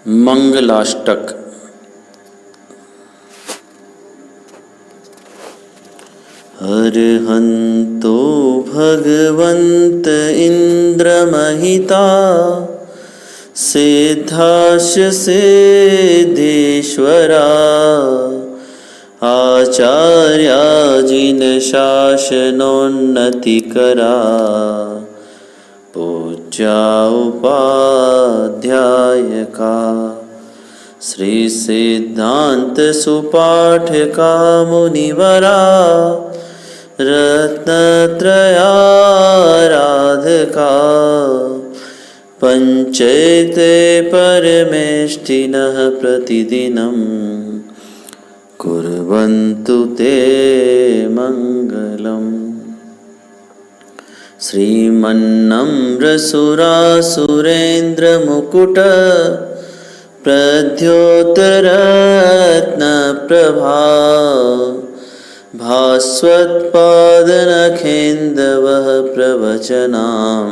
मंगलाष्टक। अर्हन्तो भगवन्त इन्द्रमहिता सिद्धाश्च सिद्धेश्वरा आचार्या जिनशासनोन्नतिकरा पूज्या उपाध्यायका श्री सिद्धांत सुपाठका मुनिवरा रत्नत्रयाराधका पंचैते परमेष्ठिनः प्रतिदिनं कुर्वन्तु ते मंगलम्। श्रीमन्नम्रसुरासुरेन्द्रमुकुट प्रद्योतरत्नप्रभा भास्वत्पादनखेन्दवः प्रवचनां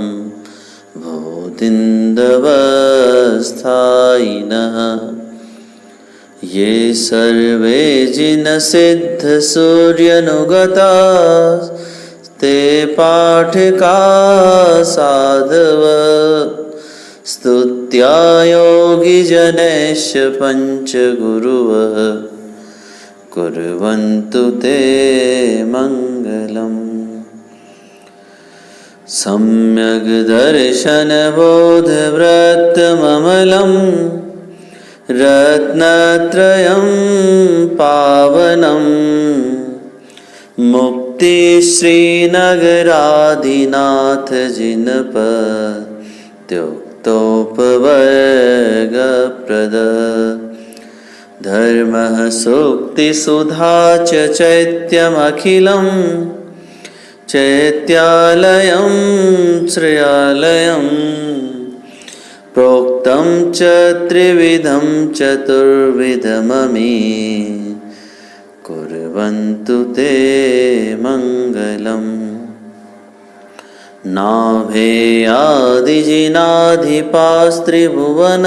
भूतिन्दवस्थायिनः ये सर्वे जिनसिद्धसूर्यनुगता ते पाठका साधव स्तुत्या योगिजनैश्च पञ्चगुरुवः कुर्वन्तु ते मङ्गलम्। सम्यग् दर्शनबोधव्रतममलं रत्नत्रयं पावनम् मुक्ति श्रीनगराधिनाथ जिनपत्युक्तोपवर्गप्रद धर्मः सूक्तिसुधा च चैत्यमखिलं चैत्यालयं श्रेयालयं प्रोक्तं च त्रिविधं चतुर्विधममी कुर्वन्तु ते मङ्गलम्। नाभेयादिजिनाधिपास्त्रिभुवन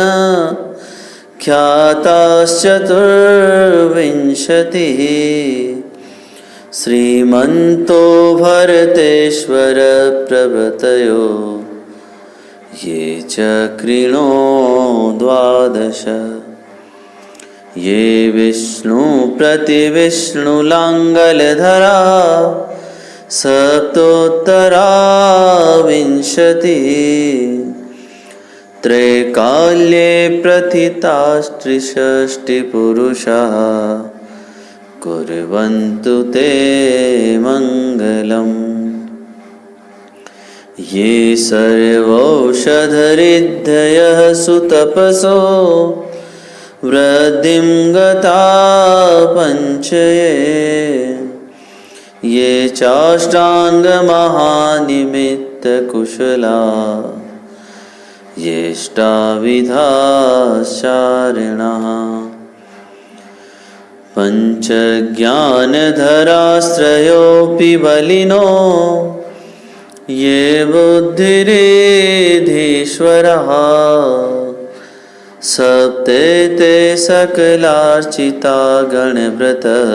ख्याताश्चतुर्विंशतिः श्रीमन्तो भरतेश्वर प्रभृतयो ये च कृणो द्वादश ये विष्णु प्रतिविष्णुलाङ्गलधरा सप्तोत्तरा विंशतिः त्रैकाल्ये प्रथितास्त्रिषष्टिपुरुषाः कुर्वन्तु ते मङ्गलम्। ये सर्वौषधरिद्धयः सुतपसो वृद्धिं गता पञ्चये ये चाष्टाङ्गमहानिमित्तकुशला येष्टाविधाश्चारिणः पञ्चज्ञानधरास्त्रयोऽपि बलिनो ये बुद्धिरिधीश्वरः सप्तैते सकलार्चिता गणव्रतः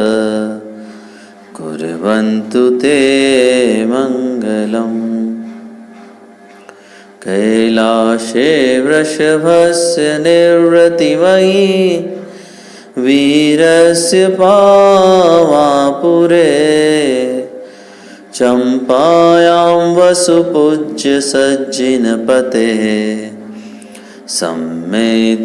कुर्वन्तु ते मङ्गलम्। कैलाशे वृषभस्य निर्वृतिमयी वीरस्य पावापुरे चम्पायां वसुपूज्य सज्जिनपतेः सम्मेदशैलेर्हताम्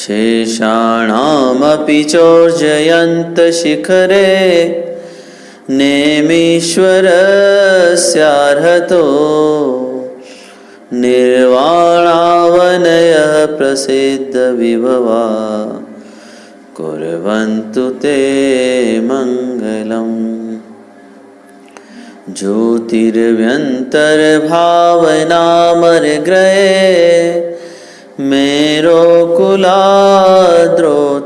शेषाणामपि चोर्जयन्तशिखरे नेमीश्वरस्यार्हतो निर्वाणावनयः प्रसिद्धविभवा कुर्वन्तु ते मङ्गलम्। ज्योतिर्व्यन्तर्भावनामर्ग्रये मेरोकुलाद्रो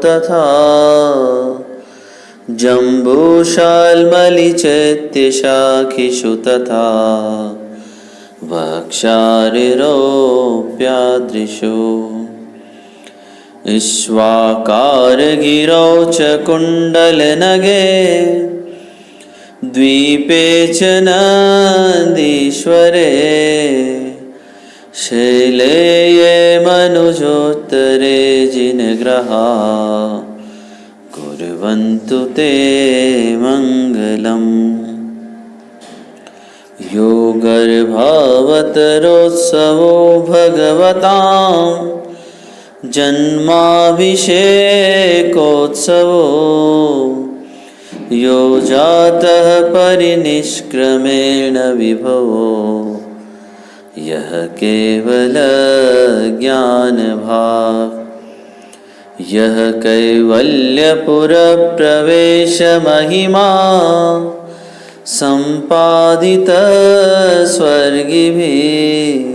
तथा जम्बूशाल्मलिचैत्यशाखिषु तथा वक्षारिरोऽप्यादृशो इक्ष्वाकारगिरौ च कुण्डलनगे द्वीपे च नन्दीश्वरे शैले ये मनुजोत्तरे जिनग्रहा कुर्वन्तु ते मङ्गलम्। यो गर्भावतरोत्सवो भगवतां जन्माभिषेकोत्सवो यो जातः परिनिष्क्रमेण विभवो यः केवलज्ञानभाक् यः कैवल्यपुरप्रवेशमहिमा सम्पादितः स्वर्गिभिः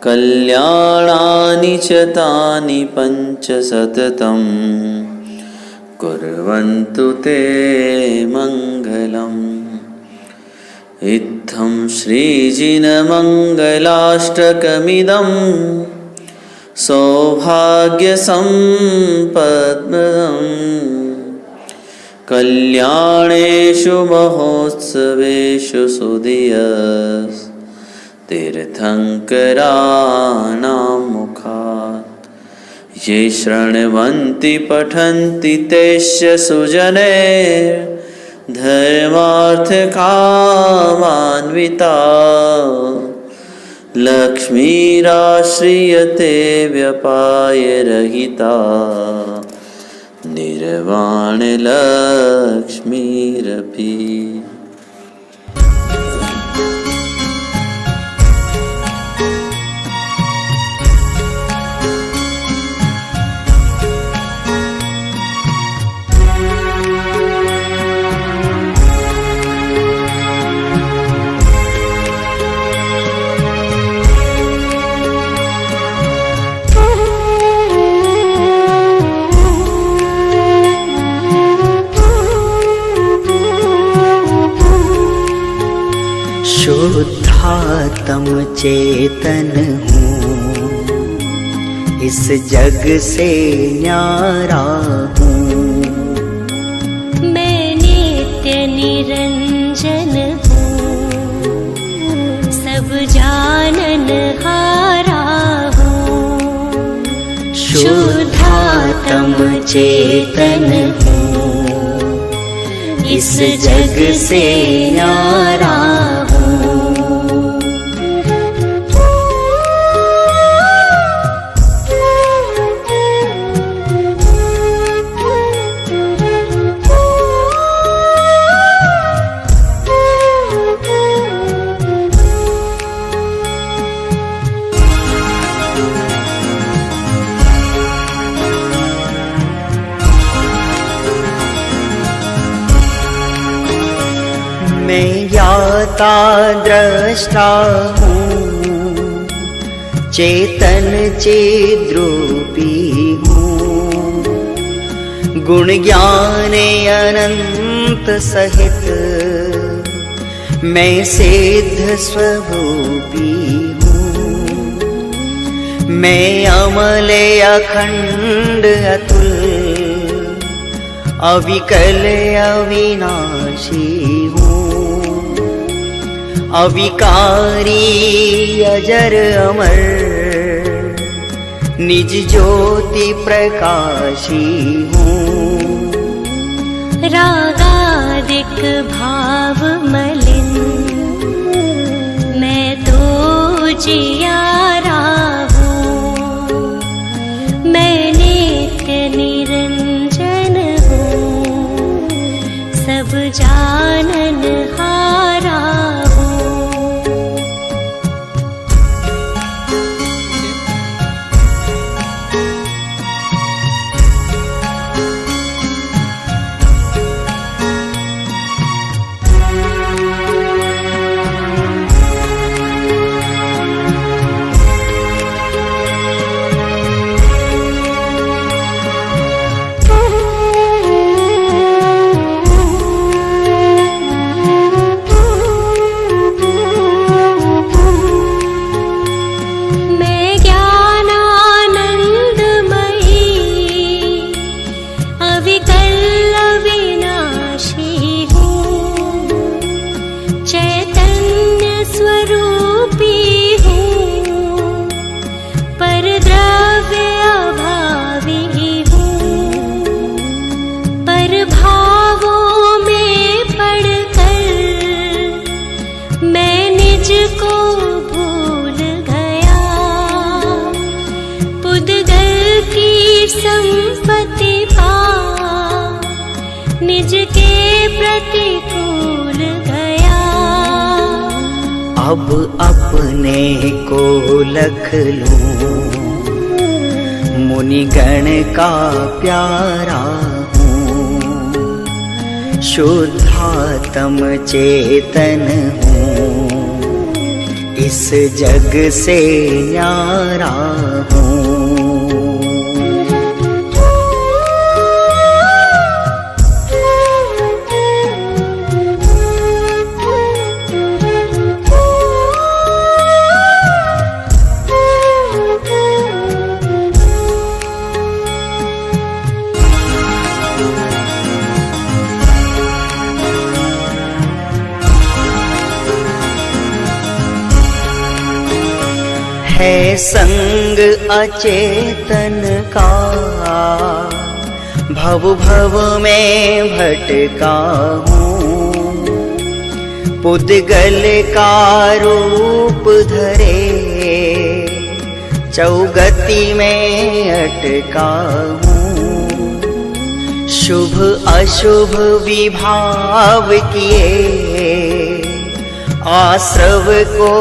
कल्याणानि च तानि पञ्च सततं कुर्वन्तु ते मङ्गलम्। इत्थं श्रीजिनमङ्गलाष्टकमिदं सौभाग्यसम्पद्मदम् कल्याणेषु महोत्सवेषु सुधियस् तीर्थङ्कराणां मुखात् ये शृण्वन्ति पठन्ति तेष्य सुजने धर्मार्थकामान्विता लक्ष्मीराश्रियते व्यपायरहिता निर्वाणलक्ष्मीरपि। शुद्धात्म चेतन हूँ, इस जग से न्यारा हूँ। मैं नित्य निरंजन हूँ, सब जानन हारा हूँ। शुद्धात्म चेतन हूँ, इस जग से न्यारा मैं ज्ञाता द्रष्टा हूँ, चेतन चिद्रूपी हूँ। गुण ज्ञान अनंत सहित मैं सिद्ध स्वरूपी हूँ। मैं अमल अखंड अतुल अविकल अविनाशी हूँ। अविकारी अजर अमर निज ज्योति प्रकाशी हूँ। रागादिक भाव मलिन मैं तो जियारा हूँ। मैं नित्य निरंजन हूँ, सब जानन हारा अब अपने को लख लूं, मुनिगण का प्यारा हूँ, शुद्धात्म चेतन हूँ, इस जग से न्यारा हूँ। है संग अचेतन का, भव भव में भटका हूँ, पुद्गल का रूप धरे चौगति में अटका हूँ, शुभ अशुभ विभाव किए आश्रव को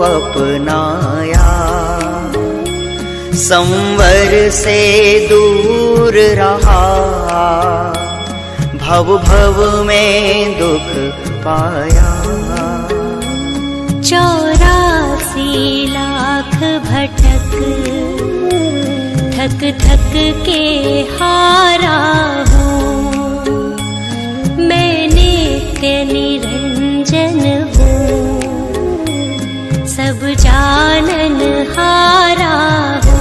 अपनाया, संवर से दूर रहा, भव भव में दुख पाया। 84 लाख भटक थक थक के हारा हूँ, मैं नित्य निरंजन हूँ, सब जानन हारा हूँ।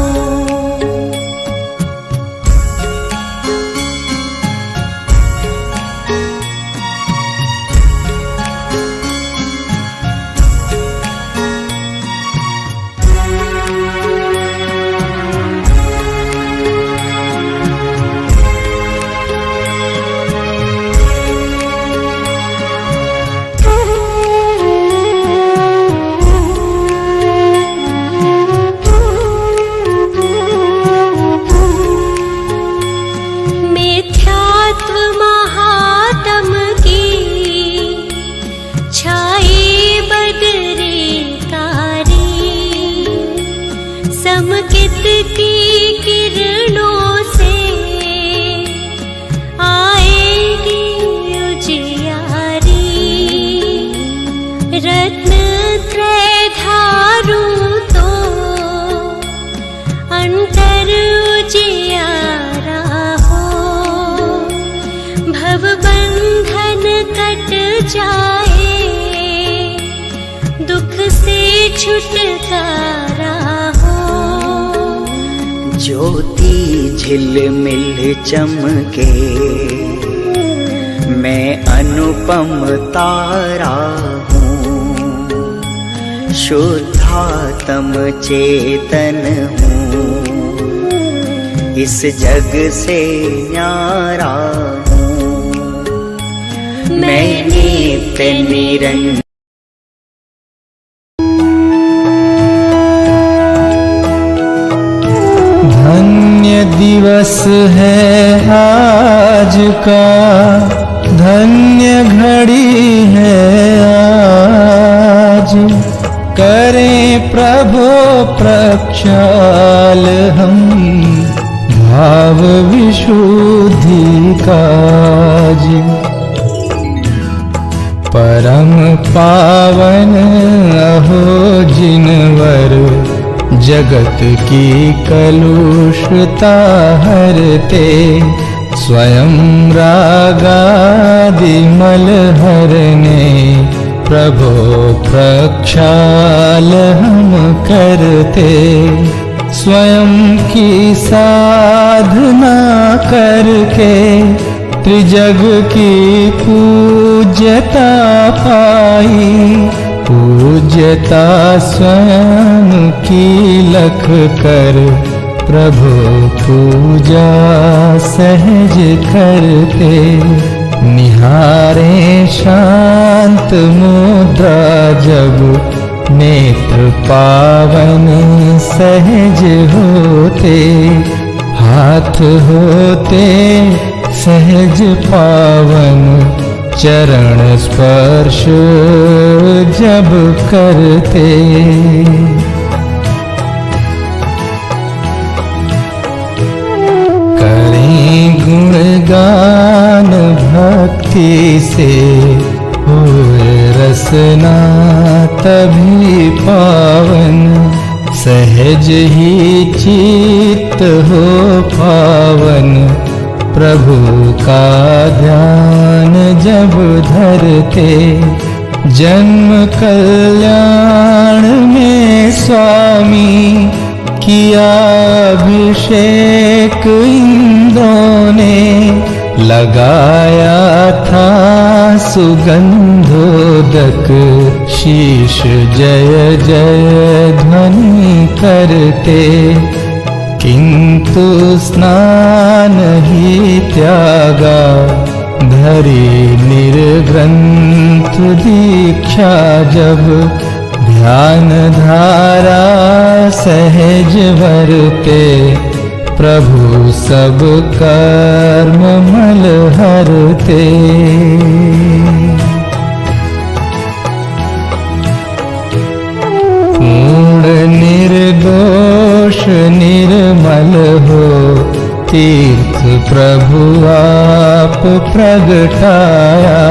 छुटकारा हो। ज्योति झिलमिल चमके, मैं अनुपम तारा हूँ, शुद्धात्म चेतन हूँ, इस जग से न्यारा हूँ, मैं नित्य निरंजन। धन्य दिवस है आज का, धन्य घड़ी है आज, करें प्रभु प्रक्षाल हम भाव विशुद्धि काज। परम पावन अहो जिनवर, जगत की कलुषता हरते, स्वयं रागादि मल हरने, प्रभो प्रक्षाल हम करते। स्वयं की साधना करके त्रिजग की पूज्यता पाई, पूज्यता स्वयं की लख कर, प्रभु पूजा सहज करते। निहारे शांत मुद्रा जब, नेत्र पावन सहज होते, हाथ होते सहज पावन, चरण स्पर्श जब करते। करें गुणगान भक्ति से होए रसना तभी पावन। सहज ही चित्त हो पावन प्रभु का ध्यान जब धरते। जन्म कल्याण में स्वामी किया अभिषेक इंद्रों ने। लगाया था सुगंधोदक शीश जय जय ध्वनि करते। किंतु स्नान ही त्यागा धरी निर्ग्रंथ दीक्षा जब। ध्यान धारा सहज भरते प्रभु सब कर्म मल हरते। पूर्ण निर्दोष निर्मल हो तीर्थ प्रभु आप प्रगटाया।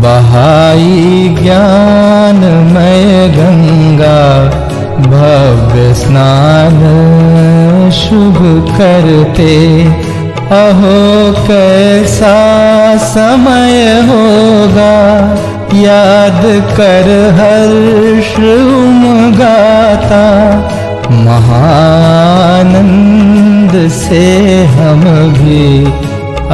बहाई ज्ञानमय गंगा भव्य स्नान शुभ करते। अहो कैसा समय होगा याद कर हर्ष उमगाता। महानंद से हम भी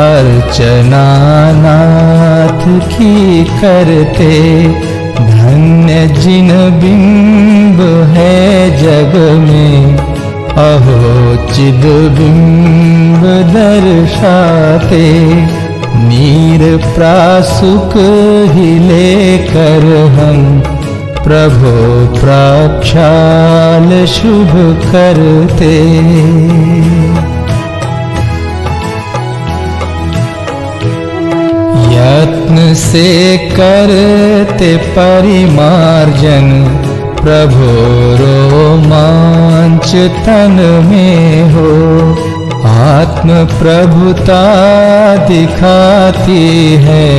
अर्चना नाथ की करते। धन्य जिन बिंब है जग में अहो चिद बिंब दर्शाते। नीर प्रासुक ही लेकर हम प्रभु प्रक्षाल शुभ करते। यत्न से करते परिमार्जन प्रभु रोमांच तन में हो। आत्म प्रभुता दिखाती है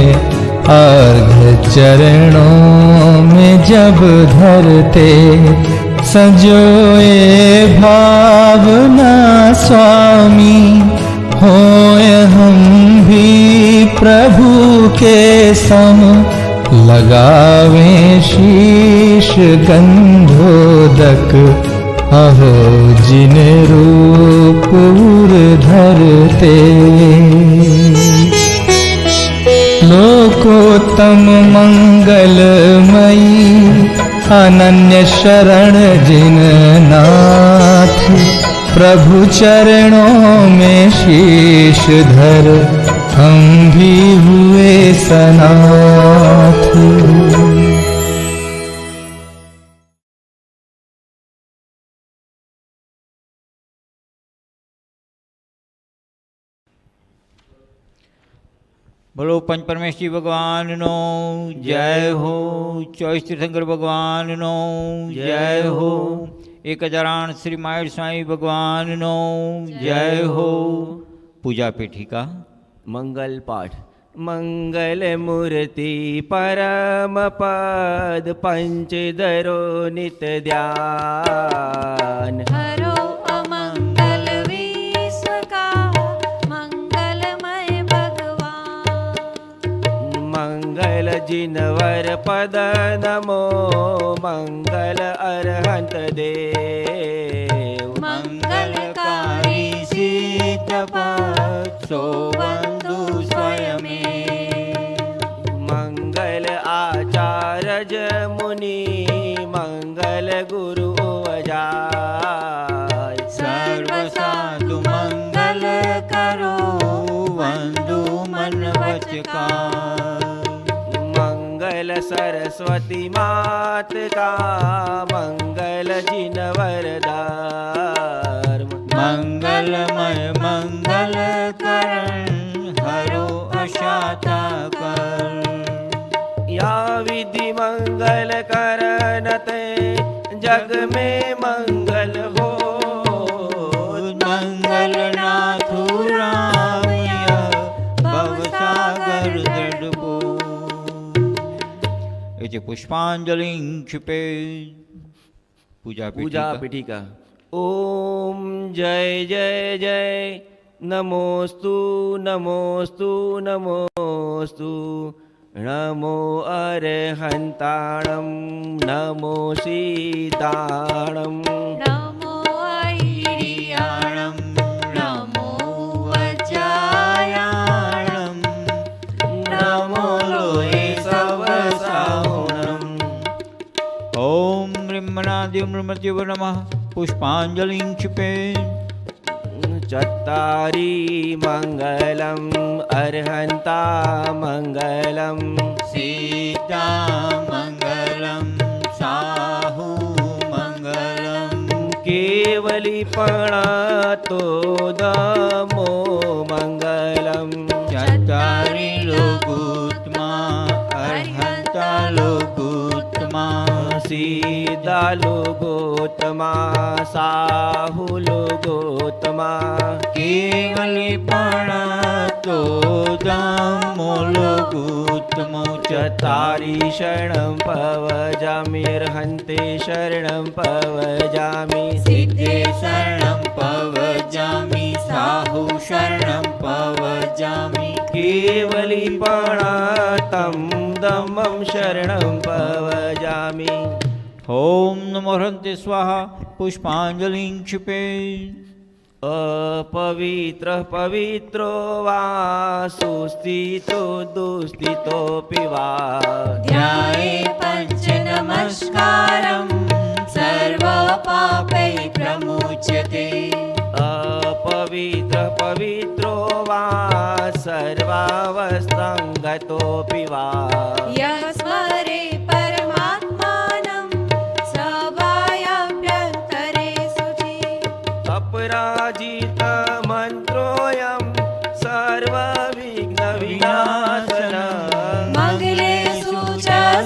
अर्घ चरणों में जब धरते। सजोए भावना स्वामी होए हम भी प्रभु के सम। लगावें शीश गंधोदक अहो जिन रूप उर धरते। लोकोत्तम मंगलमयी अनन्य शरण जिन नाथ। प्रभु चरणों में शीश धर हम भी हुए सनाथ। बोलो पंच परमेश्वरी भगवान नो जय हो। 24 तीर्थंकर भगवान नो जय हो। 1008 श्री मायूर स्वामी भगवान नो जय हो। पूजा पेटिका मंगल पाठ। मंगल मूर्ति परम पद पंचदरो नित ध्यान। हरो अमंगल विश्व का मंगलमय भगवान। मंगल जिनवर पद नमो मंगल अरहंत देव। मंगलकारी सिद्ध पद सोवंदु स्वयं। मंगल आचार्य मुनि मंगल गुरु अजाय। सर्व साधु मंगल करो वंदु मन वचकार। मंगल सरस्वती मात का मंगल जिनवर धर्म। मंगलमय मंगल करण हर तारो अशाता कर। या विधि मंगल करनते जग में मंगल हो। मंगल नाथु रामय भवसागर दृढ़। इति पुष्पांजलिं क्षिपे। पूजा पीठिका। ओम जय जय जय नमोस्तु नमोस्तु नमोस्तु। नमो अरहन्ताणं नमो सीताणं। नमो ऐरियाणं नमो वज्रायाणं। नमो लोये सवसाहुणम्। ओम ब्रह्मणादिं ब्रह्मदेव नमः। पुष्पांजलिं क्षिपे। चत्तारि मङ्गलम् अर्हन्ता मङ्गलम्। सीता मंगलम साहू मंगलम। केवलीपणा तो दमो मङ्गलम्। चत्तारि लोकोत्तमा अर्हन्ता लोकोत्तमा। सीता लोकोत्तमा साहु लोकोत्तमा। केवलीपण तो दामो लोकोत्तमो। चत्तारि शरणं पवजामि अर्हन्ते शरणं पवजामि। सिद्धे शरणं पवजामि साहू शरणं पवजामि। केवलीपणा तं दमं शरणं पवजामि। ओम नमो हरन्ते स्वाहा। पुष्पांजलिं क्षिपे। अपवित्रः पवित्रो वा सुस्थितो दुस्थितोऽपि वा। ध्याये पञ्च नमस्कारं सर्वपापै प्रमुच्यते। अपवित्रः पवित्रो वा सर्वावस्थां गतोऽपि वा। यः स्मरे परमात्मानं सभायाभ्यन्तरे शुचि। अपराजित मन्त्रोऽयं सर्वविघ्नविनाशनः। मङ्गलेषु च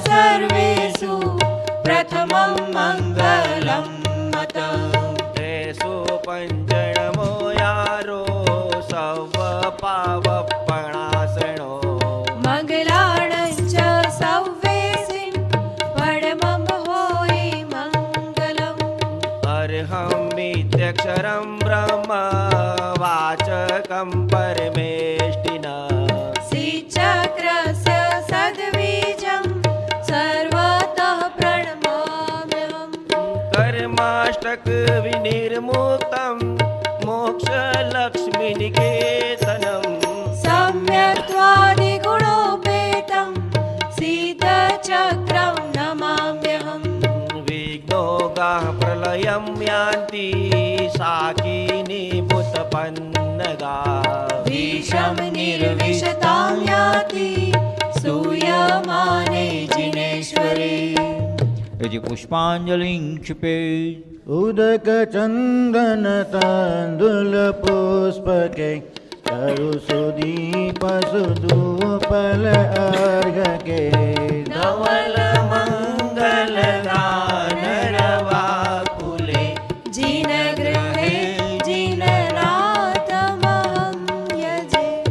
सर्वेषु प्रथमं मङ्गलं मतम्। तेषु पञ्चनमो यारो सवपावपणासनो। मङ्गलाणं च सव्वेसिं परमं होयि मङ्गलम्। अर्हमित्यक्षरं ब्रह्म वाचकं परमेष्टिना। श्रीचक्रस्य सद्बीजं सर्वतः प्रणमाम्यहम्। कर्माष्टक विनिर्मुक्तं मोक्षलक्ष्मीनिकेतनं। सम्यक्त्वादिगुणोपेतं सिद्धचक्रं नमाम्यहम्। विघ्नोगाः प्रलयं यान्ति साकिनीभूतपन्नगा। विषं निर्विशतां याति सूयमाने जिनेश्वरे। यदि पुष्पांजलिं क्षिपे। उदक चंदन तांदुल पुष्पके तरु सुदीप सुधूपल अर्घ के। नवल मंगल गान रवा फुले। जिनगृहे जिननाथमहं यजे।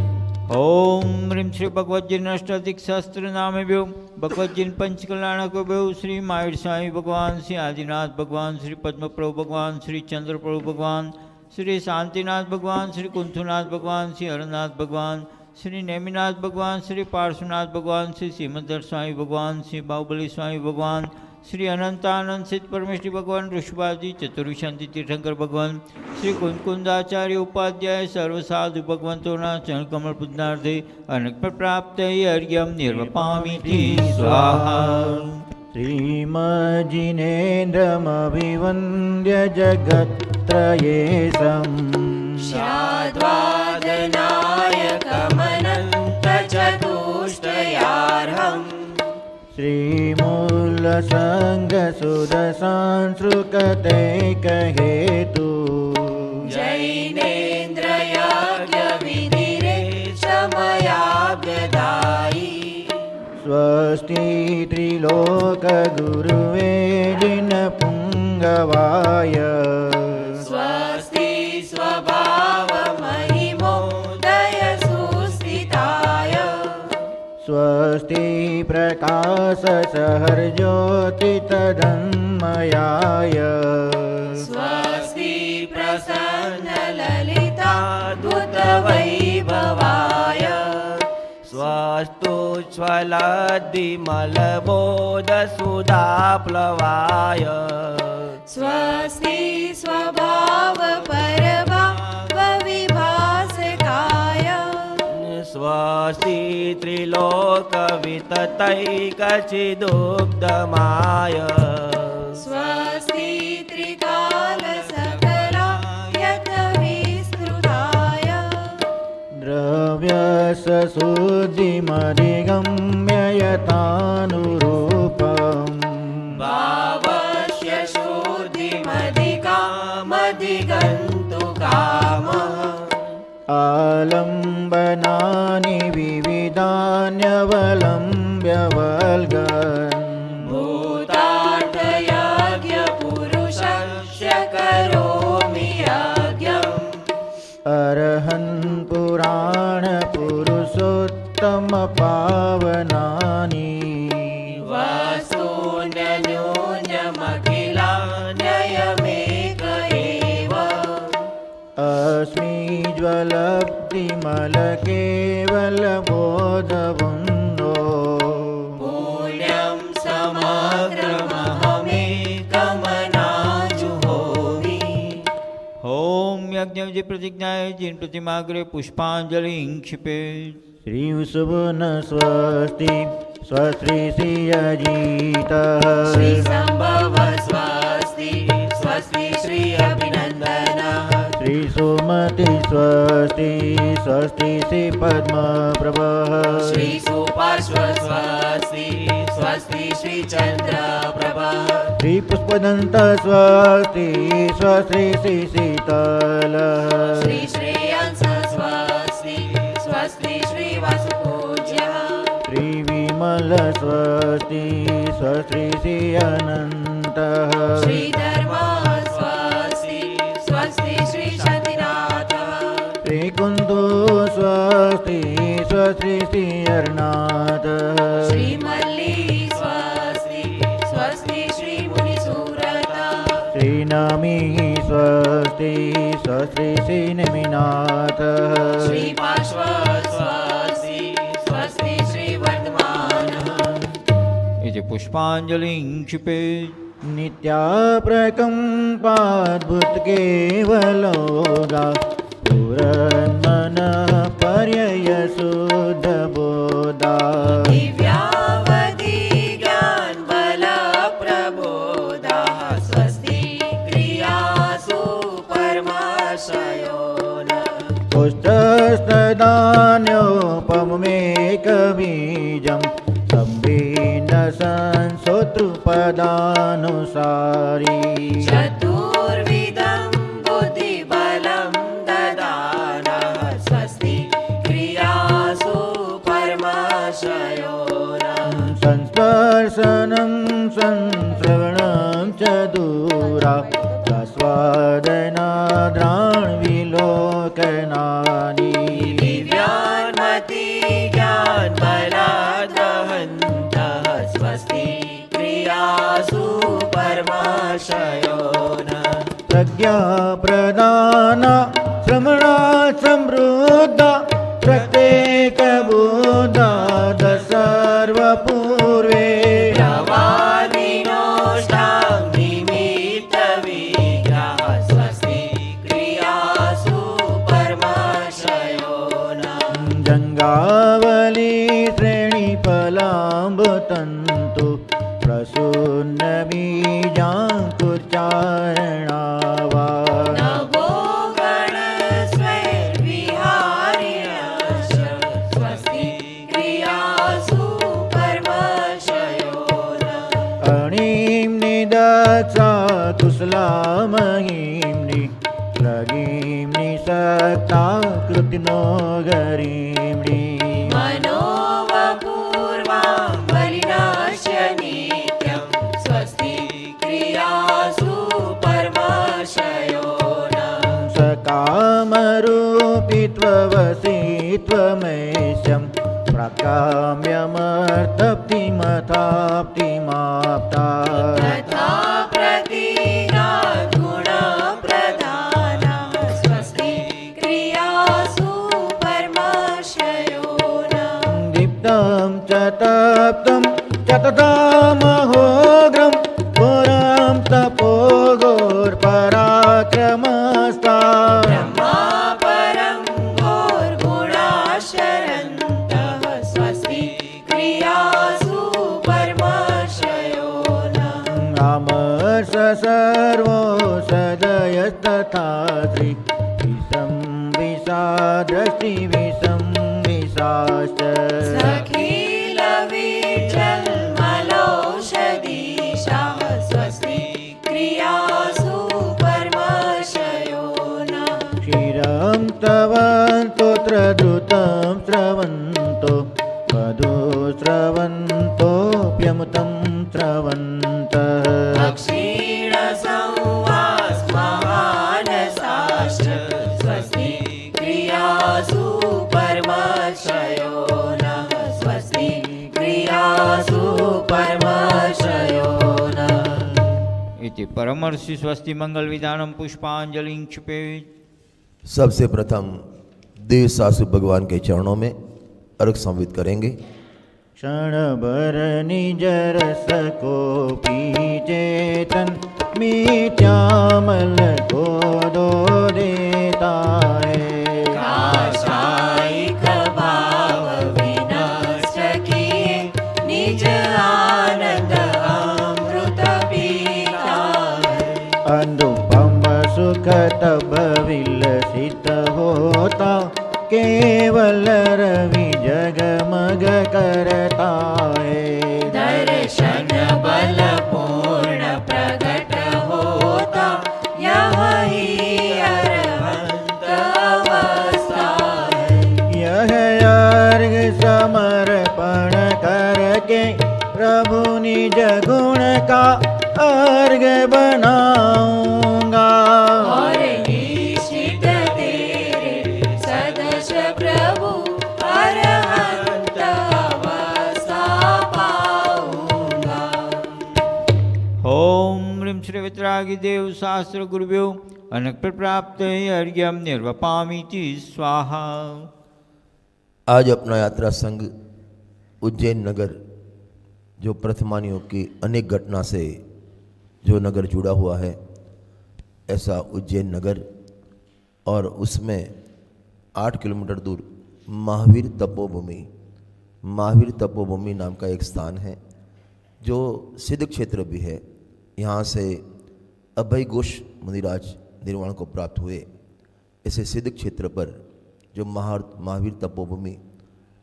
ओम ह्रीं श्री भगवद्जीन अष्टाधिक सहस्त्र नामेभ्यो भगवद्जीन पंचकल्याणकोभ्यो श्री मायूर स्वामी भगवान, श्री आदिनाथ भगवान, श्री पद्मप्रभु भगवान, श्री चंद्रप्रभु भगवान, श्री शांतिनाथ भगवान, श्री कुंथुनाथ भगवान, श्री हरनाथ भगवान, श्री नेमिनाथ भगवान, श्री पार्श्वनाथ भगवान, श्री सीमंदर स्वामी भगवान, श्री बाहुबली स्वामी भगवान, श्री अनंतानंद सिद्ध परमेश्वरी भगवान, ऋषभाजी चतुर्शांति तीर्थंकर भगवान, श्री कुंकुंदाचार्य उपाध्याय सर्व साधु भगवंतोना चरण कमल पूजनार्थे अनेक प्राप्त अर्घ्यम निर्वपामीति स्वाहा। श्रीमज्जिनेन्द्रमभिवन्द्य जगत्त्रयेशम्। शाद्वादनायकमनन्तचतुष्टयार्हम्। श्रीमूलसङ्गसुदसांसृकतैकहेतु। जैनेन्द्रयाज्ञविधिरे समया स्वस्ति त्रिलोकगुरुवे जिनपुङ्गवाय स्वस्ति स्वभावमहिमोदय सुस्थिताय स्वस्ति प्रकाशसहर्ज्योतितदन्मयाय स्वस्ति प्रसन्नललिताद्भुतवैभवाय स्वस्तुज्ज्वलद्विमलबोधसुधाप्लवाय स्वस्ति स्वभावपरभावविभासकाय स्वस्ति त्रिलोकविततैकचिदुग्धमाय स्वस्ति त्रिकालसकलायतविस्तृताय द्रव्यसशुद्धिमधिगम्य यथानुरूपम् भावस्य शुद्धिमधिकामधिगन्तु कामः आलम्बनानि विविधान्यवलम्ब्य वल्गन् भूतार्थयज्ञपुरुषस्य करोमि यज्ञम् अर्हन् पुराणपुरुषोत्तमपावनानि वस्तून्यन्योन्यमखिलान्ययमेक एव अस्मि ज्वलब्धिमलकेवलबोधवुन्दो पुण्यं समग्रमहमेकमनाजुहोमि ओम यज्ञ विधि प्रतिज्ञाए जिन प्रतिमाग्रे पुष्पांजलि क्षिपे श्री सुबन स्वस्ति स्वस्ति श्रियजीतः श्रीसम्भव स्वस्ति स्वस्ति श्री अभिनन्दनः श्री सुमति स्वस्ति स्वस्ति श्री पद्मप्रभः श्री सुपार्श्व स्वस्ति स्वस्ति श्री चन्द्रप्रभः श्री पुष्पदन्त स्वस्ति स्वस्ति श्री शीतलः श्री श्रेयांस स्वस्ति स्वस्ति श्री वासुपूज्यः श्री विमल स्वस्ति स्वस्ति श्री अनन्तः श्रीधर्म स्वस्ति स्वस्ति श्री शान्तिनाथः श्री कुन्दो स्वस्ति स्वस्ति श्री अर्नाथः श्रीमल्ली स्वस्ति स्वस्ति श्री मुनिसुरता श्री नमी स्वस्ति स्वस्ति श्री निमिनाथः श्री पार्श्व स्वस्ति स्वस्ति श्री वर्धमानः इति पुष्पांजलि क्षिपे नित्याप्रकम्पाद्भुतकेवलोगा पुरन्मनः पर्ययशुद्धबोधा दिव्यावधि ज्ञानबल प्रबोधाः स्वस्ति क्रियासु परमाशयो न पुष्टस्तदान्योपमेकबीजं सम्भिन्न संसोतृपदानुसारी चतुर्विधं बुद्धिबलं ददानः स्वस्ति क्रियासु परमाशयो न संस्पर्शनं संश्रवणं च दूरा स्वादनाद्राण्विलोकनानि दिव्यान्मति ज्ञानबलादहन्तः स्वस्ति क्रियासु परमाशयो न प्रज्ञाप्रदान श्रमणा समृद्धा प्रत्येकबोधाद सर्वपूर्वे प्रवादिनोष्टां निमित्तविग्रहः स्वस्ति क्रियासु परमाशयो न जङ्गावली श्रेणिफलाम्बुतन्तु प्रसून्नबीजाङ्कुर्चारणा नभो गणस्वैर्विहारिणश्च स्वस्ति क्रियासु परमाशयो न अणिम्नि दक्षा कुशलामहिम्नि लगीम्नि सक्ता कृतिनो गरीम्नि मनोवपूर्वां तवसि त्वमेशं प्राकाम्यमर्थप्तिमथाप्तिमाप्ता तथा प्रतीगात् गुणप्रधाना स्वस्ति क्रियासु परमाशयो नः दीप्तं च तप्तं च तथामहोग्रं पुरं तपोगोर्पराक्रमस्ता ब्रह्मा परं घोरगुणाशरन्तः स्वस्ति क्रियासु परमाशयो नः रामर्ष सर्वो सदयस्तथा श्री विसंविषादृष्टिविसंविषाश्च सखिलविठल्मलौषधीशाः स्वस्ति क्रियासु परमाशयो नः क्षीरं स्तवन्तोत्रद्रुतं स्रवन्तो मधुस्रवन्तोऽप्यमुतं स्रवन्तः क्षीणसंवास्महानसाश्च स्वस्ति क्रियासु परमाशयो नः स्वस्ति क्रियासु परमाशयो नः इति परमर्षि स्वस्ति मंगल विधानम पुष्पांजलि क्षिपेत्। सबसे प्रथम देव सासु भगवान के चरणों में अर्घ समर्पित करेंगे। क्षणभर निज रस को पी चेतन मिथ्यामल को दो देता है काशायिक भाव विनष्ट किए निज आनंद अमृत पीता है अनुपम सुख तब विलसित होता केवल रवि जगमग करता है दर्शन बल पूर्ण प्रकट होता यही अरहंत अवस्था है यह अर्घ समर्पण करके प्रभु निज गुण का अर्घ बनाऊंगा और निश्चित तेरे सदस्य प्रभु अरहंत अवस्था पाऊंगा। ओम ह्रीं श्री वितरागी देव शास्त्र गुरुभ्यो अनक प्राप्त अर्घ्यम निर्वपामीति स्वाहा। आज अपना यात्रा संघ उज्जैन नगर जो प्रथमानियों की अनेक घटना से जो नगर जुड़ा हुआ है, ऐसा उज्जैन नगर और उसमें 8 किलोमीटर दूर महावीर तपोभूमि नाम का एक स्थान है जो सिद्ध क्षेत्र भी है। यहाँ से अभय घोष मुनिराज निर्वाण को प्राप्त हुए। ऐसे सिद्ध क्षेत्र पर जो महावीर तपोभूमि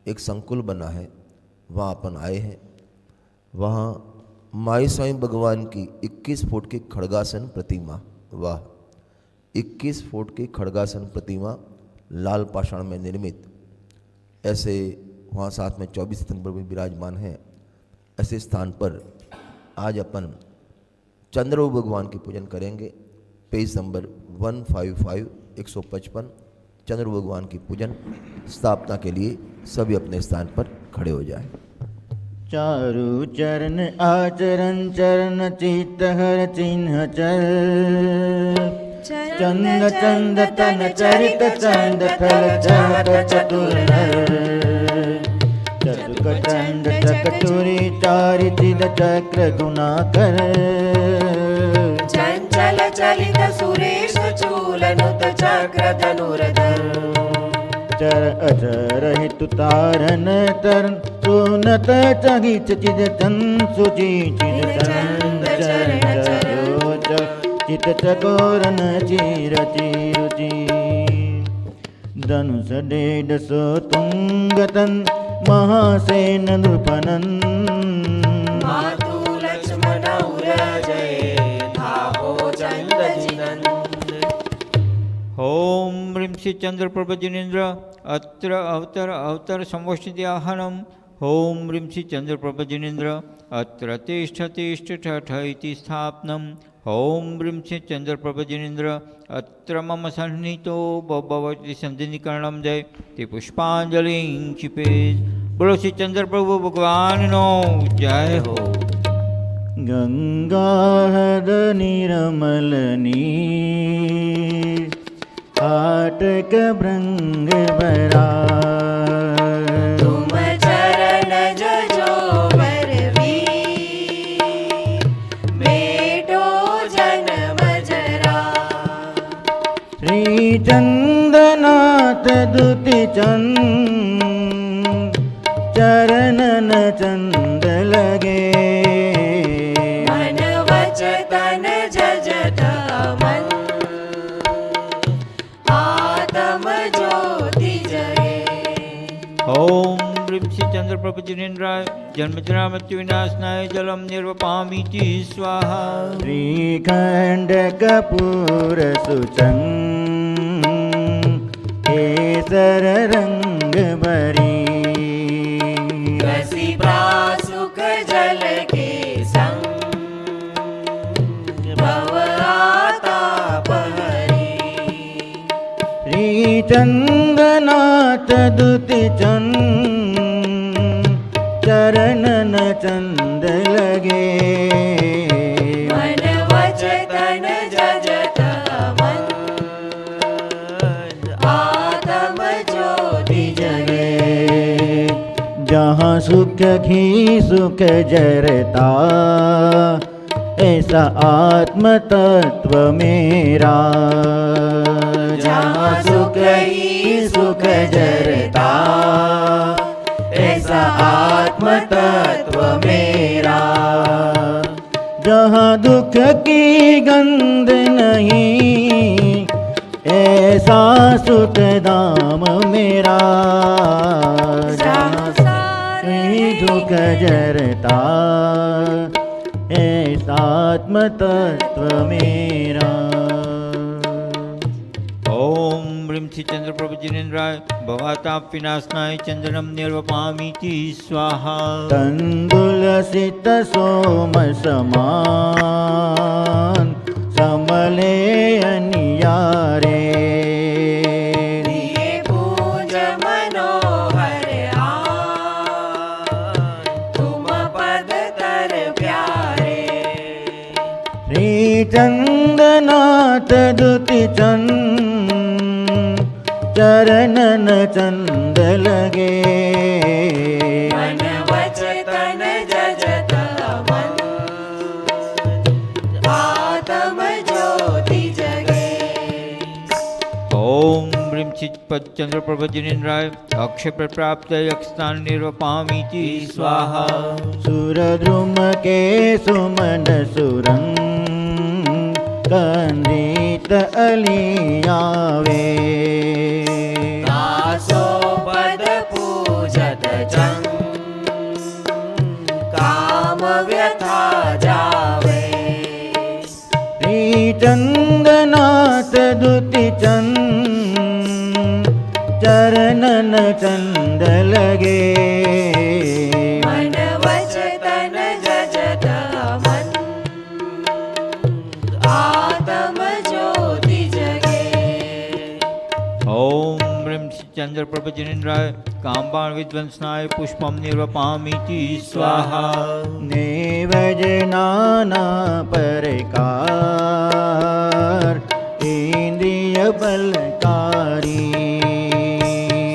एक संकुल बना है, वहाँ अपन आए हैं। वहाँ माई स्वामी भगवान की 21 फुट की खड़गासन प्रतिमा, वाह, 21 फुट की खड़गासन प्रतिमा लाल पाषाण में निर्मित, ऐसे वहाँ साथ में 24 सितंबर में विराजमान है। ऐसे स्थान पर आज अपन चंद्रबाबू भगवान की पूजन करेंगे। पेज नंबर 155 155 चंद्रबाबू भगवान की पूजन स्थापना के लिए सभी अपने स्थान पर खड़े हो जाएं। चारु चरण आचरण चरण चित्त हर चिन्ह चल चंद चंद तन चरित चंद थल चंद चतुर चतुक चंद चकटुरी चारि चिद चक्र गुणाकर चंचल चलित सुरेश चूलनुत चक्र धनुर्धर चर अचर हितु तारन तरन सुनत चगित चिद तन सुचि चिद चंद चरण चरोच चित चकोरन चीर चिरुचि धनुष डेढ़ सो तुंगतन महासेन नृपनन मातु लक्ष्मण उरजय धावो चंद जिनन ओम ह्रीं श्री चंद्र प्रभजिनेन्द्र अत्र अवतर संवष्टिद्याहनम। ओम ह्रीं श्री चंद्र प्रभजिनेन्द्र अत्र तिष्ठ तिष्ठ ठठ इति स्थापनम। ओम ब्रीं श्री चंद्रप्रभजिनेन्द्र अत्र मम सन्निहितो भवति संधिकरणं जय ते पुष्पांजलिं क्षिपेत्। बोलो श्री चंद्रप्रभु भगवान नो जय हो। गंगाहद निर्मल नीर हाटक भृंग बरा तुम चरण जजो बरवीर बेटो जन्म जरा। श्री चंदनाथ दुति चंद चरणन चंद लगे मन वचन जजत मन आत्म ज्योति जगे। ओम ब्रीं श्री चंद्रप्रभजिनेन्द्राय जन्मजरा मृत्यु विनाशनाय जलम निर्वपामीति स्वाहा। श्रीखंड कपूर सुचंग केसर रंग भरी रसी प्रासुक जल के संग भव आताप हरि। श्री चंदनाथ दुति चंद चरणन चंद लगे मन वचन जजत मन आत्म ज्योति जगे। जहाँ सुख ही सुख जरता ऐसा आत्म तत्व मेरा। जहाँ सुख ही सुख जरता ऐसा आत्म तत्व मेरा। जहाँ दुख की गंध नहीं ऐसा सुख धाम मेरा। जहाँ दुख जरता ऐसा आत्म तत्व मेरा। ओम ब्रीं श्री चंद्रप्रभजिनेन्द्राय भवाताप विनाशनाय चंदनम निर्वपामीति स्वाहा। तंदुलसित सोम समान समले अनियारे दिए पूज मनोहर आन तुम पद तर प्यारे। श्री चंदनाथ दुति चंद चरणन चंद लगे मन वचन जजत मन आत्म ज्योति जगे। ओम ब्रीं श्री चंद्रप्रभजिनेन्द्राय अक्षय प्राप्त यक्षस्थान निर्वपामीति स्वाहा। सुरद्रुम के सुमन सुरंग कंदित अलियावे दासो पद पूजत जन काम व्यथा जावे। श्री चंदनाथ दुति चंद चरणन चंद लगे मन वचन जजत मन आत्म ज्योति जगे। ओम ब्रीं श्री चंद्रप्रभजिनेन्द्राय कामबाण विध्वंसनाय पुष्पम निर्वपामीति स्वाहा। नेवज नाना परकार इंद्रिय बलकारी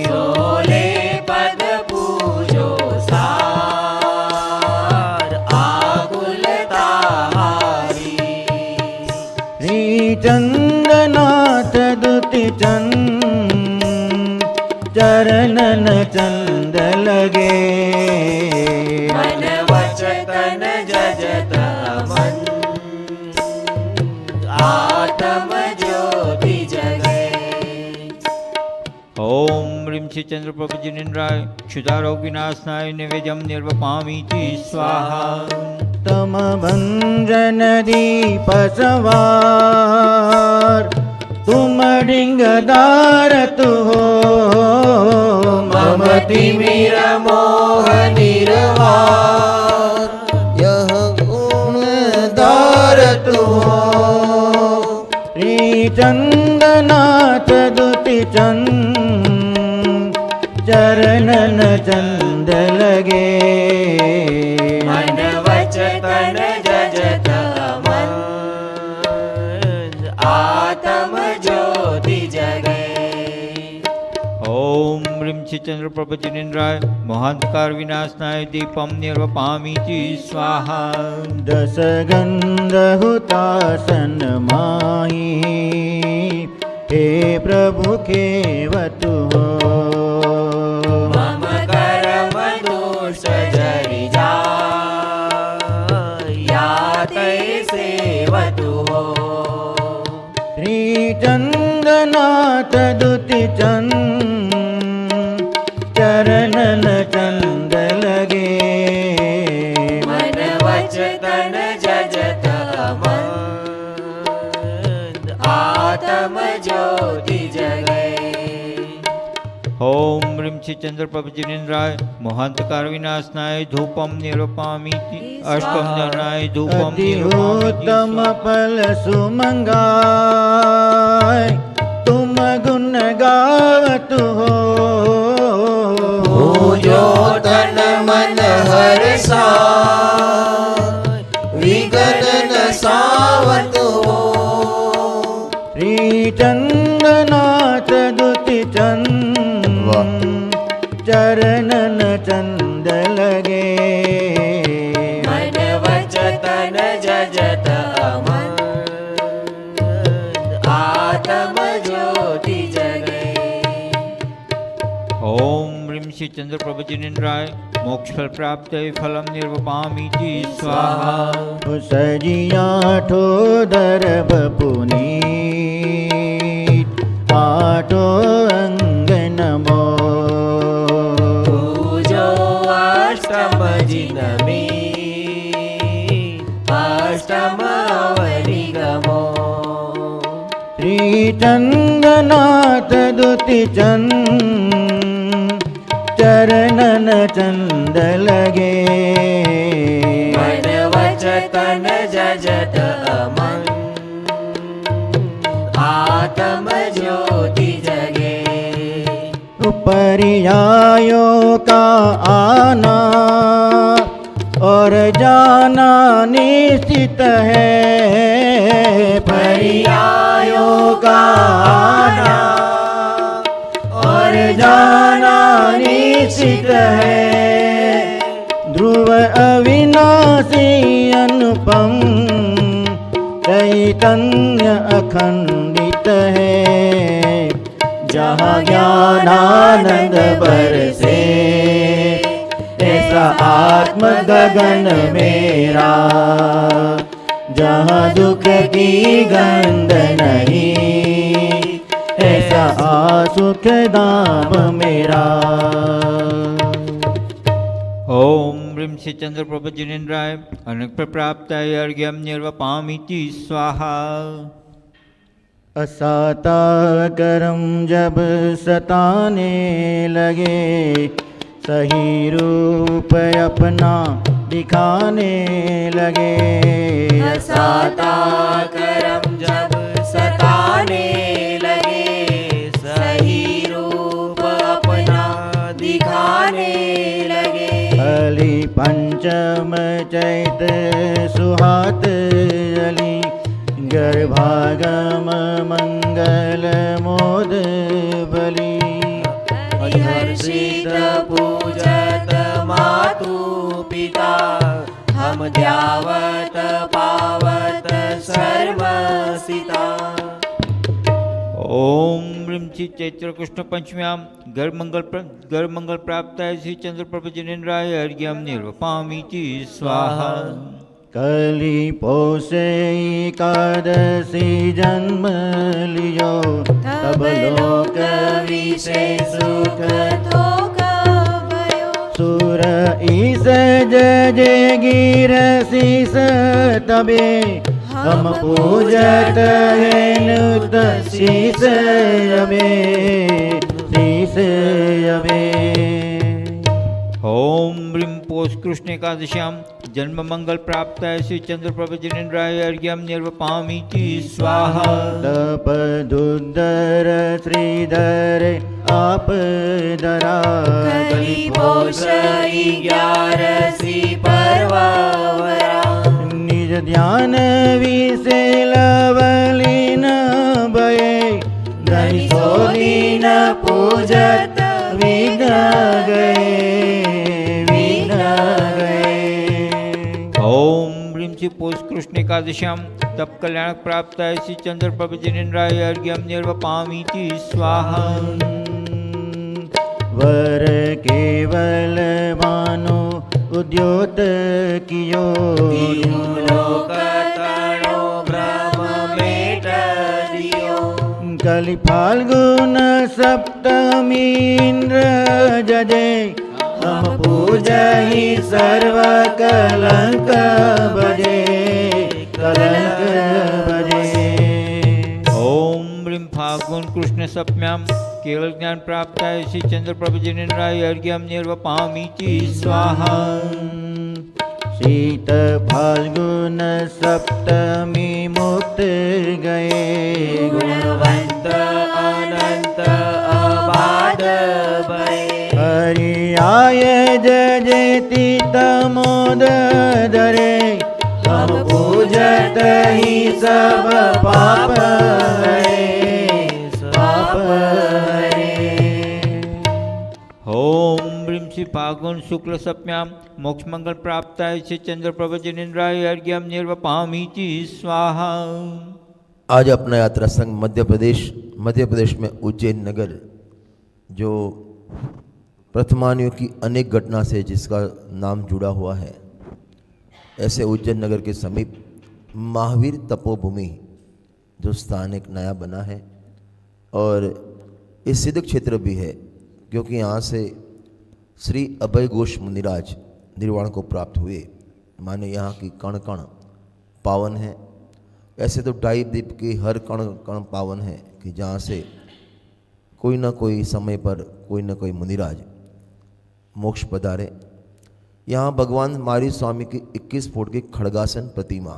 सोले पद पूजो सार आकुलता हारी। श्री चंदनाथ दुति चंद चरणन चंद लगे मन वचन जजत मन आत्म ज्योति जगे। ओम ब्रीं श्री चंद्रप्रभजिनेन्द्राय क्षुधारोग विनाशनाय निवेद्यम निर्वपामीति स्वाहा। तम भंजन दीप सवार तुम डिंगदार तु हो ममति मीर मोह निर्वाण यह गुण दार तू हो चंदनाथ दुति चंद चरणन चंद लगे मन वचन जजत मन आत्म ज्योति जगे। ओम ह्रीं श्री चंद्र प्रभ जिनेन्द्राय महांधकार विनाशनाय दीपम निर्वपामीति स्वाहा। दस गंध हुतासन माही हे प्रभु केवतु हो मम कर्म दोष जरि जाय या तैसे वतु हो। श्री चंदनाथ दुति चंद चरणन चंद लगे मन वचन जजत मन आत्म ज्योति जगे। ओम ह्रीं श्री चंद्र प्रभ जिनेन्द्राय महांधकार विनाशनाय धूपम निर्वपामीति अष्टम दनाय धूपम उत्तम फल सुमंगाय तुम गुण गावतु हो पूजो तन मन हर्षा विघ्न नसावत हो। श्री चंदनाथ दुति चंद चरणन चंद लगे मन वचन जजत मन आत्म ज्योति जगे। ओम ह्रीं श्री चंद्र प्रभ जिनेन्द्राय मोक्ष फल प्राप्त फलम निर्वपामीति स्वाहा। सजिया ठोदर बपुनी आठो अंग नमो पूजो अष्टम जिनमी अष्टम अवनिगमो। श्री चंदनाथ दुति चंद चरणन चंद लगे मन वचन जजत मन आत्म ज्योति जगे। परियायो का आना और जाना निश्चित है परियायो का आना और जाना निश्चित है ध्रुव अविनाशी अनुपम चैतन्य अखंडित है जहाँ ज्ञानानंद बरसे ऐसा आत्म गगन मेरा जहाँ दुख की गंध नहीं ऐसा सुख धाम मेरा। ओम ह्रीं श्री चंद्र प्रभ जिनेन्द्राय अनक प्राप्ताय अर्घ्यम निर्वपामीति स्वाहा। असाता करम जब सताने लगे सही रूप अपना दिखाने लगे साता करम जब सताने लगे सही रूप अपना दिखाने लगे। अली पंचम चैत सुहात अली गर्भागम मंगल मोद बली हर्षित पूजत मातु पिता हम ध्यावत पावत सर्वसिता। ओम ह्रीं श्री चैत्र कृष्ण पंचम्यां गर्भ मंगल प्राप्ताय श्री चंद्र प्रभ जिनेन्द्राय अर्घ्यम निर्वपामीति स्वाहा। कली पोसे एकादशी जन्म लियो तब लोक विषय सुख थोक भयो। सुर ईस जय गिर शीस तबे हम पूजत हेनुत शीस अबे शीस अबे। ओम ब्रीं पौष कृष्ण एकादश्यां जन्म मंगल प्राप्त श्री चंद्रप्रभ जिनेन्द्राय अर्घ्यं निर्वपामीति स्वाहा। तपदुदर श्रीधर आपदरा कली पोष 11 पर्ववरा निज ध्यान विशेलवलीन भये धनि सोदीन पूजत विघ्न गए विघ्न गए। ओम ब्रीं श्री पौष कृष्ण एकादश्यां तप कल्याण प्राप्त श्री चंद्रप्रभ जिनेन्द्राय अर्घ्यं निर्वपामीति स्वाहा। वर केवल भानु उद्योत कियो लोक तणो ब्रह्म मेट दियो कलि फाल्गुन सप्तमी इंद्र जजे हम पूजहि सर्व कलंक बजे कलंक बजे। ओम ब्रीं फाल्गुन कृष्ण सप्तम्यां केवल ज्ञान प्राप्त श्री चंद्रप्रभ जिनेन्द्राय अर्घ्यं निर्वपामीति स्वाहा। शीत फाल्गुन सप्तमी मुक्त गए गुणवंत अनंत अबाध भये हरियाय जयति तमोद धरे हम पूजत ही सब पाप हरे पाप हरे। ओम ब्रीं श्री फाल्गुन शुक्ल सप्तम्यां मोक्ष मंगल प्राप्त श्री चंद्रप्रभ जिनेन्द्राय अर्घ्यं निर्वपामीति स्वाहा। आज अपना यात्रा संघ मध्य प्रदेश में उज्जैन नगर जो प्रथमानियों की अनेक घटना से जिसका नाम जुड़ा हुआ है, ऐसे उज्जैन नगर के समीप महावीर तपोभूमि जो स्थान एक नया बना है और इस सिद्ध क्षेत्र भी है, क्योंकि यहाँ से श्री अभय घोष मुनिराज निर्वाण को प्राप्त हुए। माने यहाँ की कण कण पावन है। ऐसे तो द्वीप की हर कण कण पावन है कि जहाँ से कोई ना कोई समय पर कोई ना कोई मुनिराज मोक्ष पधारे। यहाँ भगवान महावीर स्वामी की 21 फुट की खड़गासन प्रतिमा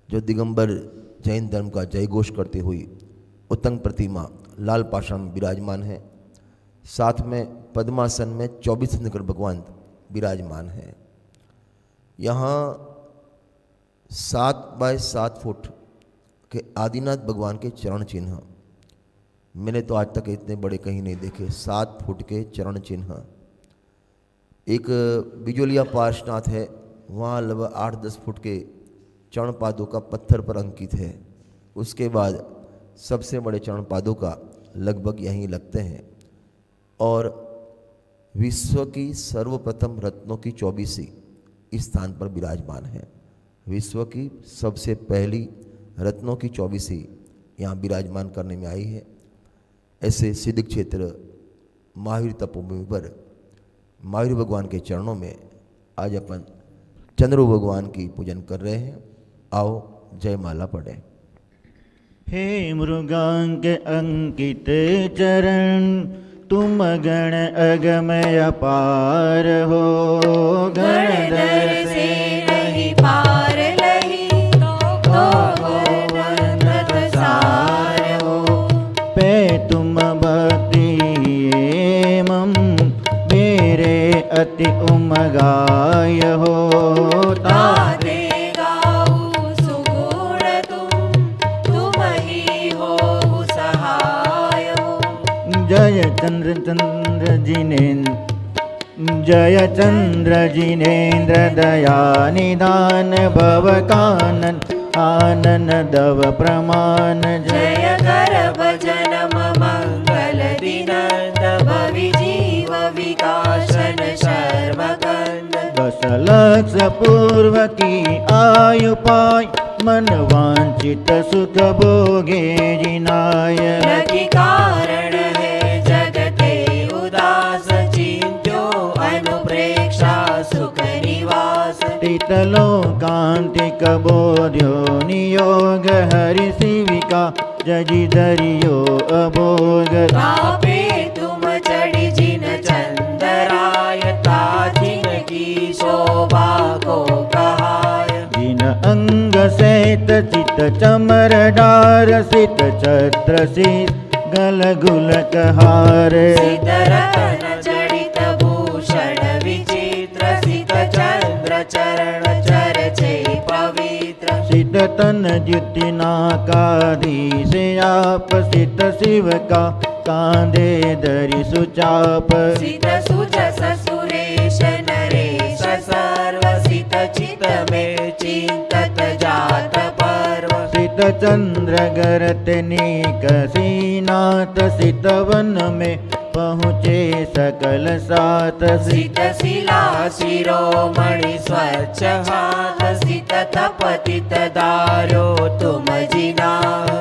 जो दिगंबर जैन धर्म का जय घोष करती हुई उत्तंग प्रतिमा लाल पाषाण में विराजमान है। साथ में पद्मासन में 24 शंकर भगवान विराजमान है। यहाँ 7 बाय 7 फुट के आदिनाथ भगवान के चरण चिन्ह, मैंने तो आज तक इतने बड़े कहीं नहीं देखे। 7 फुट के चरण चिन्ह। एक बिजोलिया पार्श्वनाथ है, वहाँ लगभग 8-10 फुट के चरण पादों का पत्थर पर अंकित है। उसके बाद सबसे बड़े चरण पादों का लगभग यहीं लगते हैं। और विश्व की सर्वप्रथम रत्नों की 24वीं इस स्थान पर विराजमान है। विश्व की सबसे पहली रत्नों की 24वीं यहाँ विराजमान करने में आई है। ऐसे सिद्ध क्षेत्र महावीर तपोभूमि पर महावीर भगवान के चरणों में आज अपन चंद्र भगवान की पूजन कर रहे हैं। आओ जय माला पढ़ें। हे मृगांक अंकित चरण तुम गण अगमय अपार हो। गणधर से नहीं पार लही तो गोवंत सार हो। पे तुम भक्ति एमं मेरे अति उमगाय हो। ताते गाऊं सुगुण तुम ही हो सहाय हो। जय चंद्र चंद्र जिनेन्द्र जय चंद्र जिनेन्द्र दया निदान भव कानन आनन दव प्रमाण। जय गर्भ जन्म मंगल दिनंद भवि जीव विकासन शर्म कंद। 10 लक्ष पूर्व की आयु पाय मन वांछित सुख भोगे जिनाय। लखि कारण है जगते उदास चिंत्यो अनुप्रेक्षा सुख निवास। शीतलो कांतिक बोध्यो नियोग हरि शिविका जजि धरियो अभोग। तापे तुम चढ़ी जिन चंदराय ताज की शोभा को कहाय। दीन अंग सहित चित चमर डार सित छत्र शीस गल गुलक हार। सित रतन जड़ित भूषण विचित्र सित चंद्र चरण चरचे पवित्र। सित तन द्युति नाकाधि से आप सित शिव का कांधे धरि सुचाप। सित सुजस सुरेश नरेश सर्व सित चित में चिंतत जात पर्व। सित चंद्र गरत नीक सीनाथ सित वन में पहुँचे सकल सात। सित शिला शिरोमणि स्वच्छ हाथ सित तपतित दारो तुम जिना।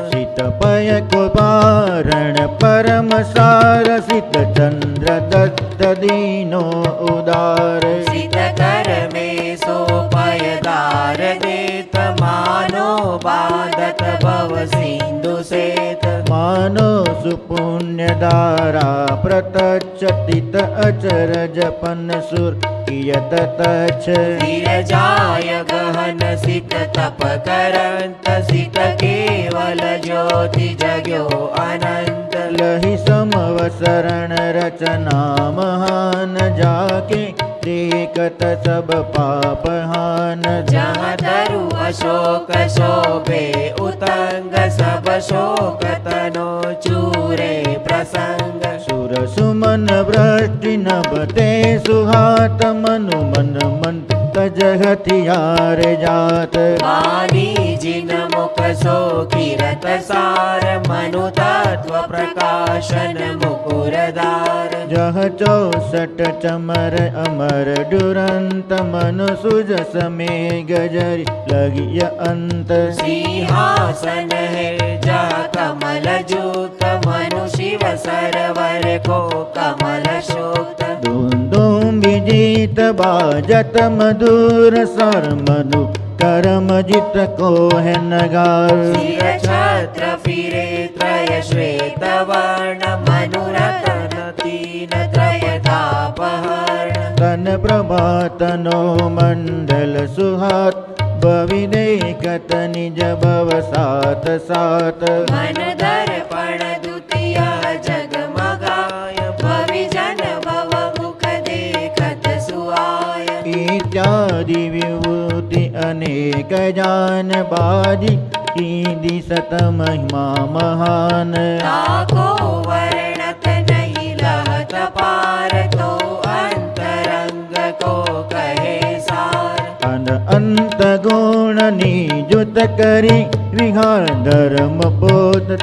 सित पय कुबारण परम सार सित चंद्र दत्त दीनो उदार। सित कर में सोपयदार देत मानो बाधत भव सिंधु सेत। मानो सुपुण्य दारा प्रतच्छ तित अचरज पन सुर कियत तच्छ। सिर जाय गहन सित तप करंत सित केवल ज्योति जग्यो अनंत। लहि समवसरण रचना महान जाके देखत सब पाप हान। जहाँ तरु अशोक शोभे उतंग सब शोक तनो चूरे प्रसंग। सुर सुमन वृष्टि नभते सुहात मनु मन मन तज हथियार जात। वाणी जिन मुख सो किरत सार मनु तत्व प्रकाशन मुकुरदार। जह 64 चमर अमर दुरंत मनु सुजस में गजरी लगिय अंत। सिंहासन है जहाँ कमल जूत मनु शिव सरवर को कमल शोक। धूम धूम विजित बाजत मधुर स्वर मधु करम जित को है नगार। सिर छत्र फिरे त्रय श्वेत वर्ण मनुरतन तीन त्रय तापहरण। तन प्रभातनो मंडल सुहात बविदेखत निज भव सात सात। मन दर्पण द्वितीय जगमगाय भविजन भव मुख देखत सुआय। इत्यादि विभूति अनेक जान बाजी कीदी सत महिमा महान। ताको वर्णत नहीं लहत पार तो अंतरंग को कहे सार। अन अंत गुण निजुत करी विहार धर्म बोध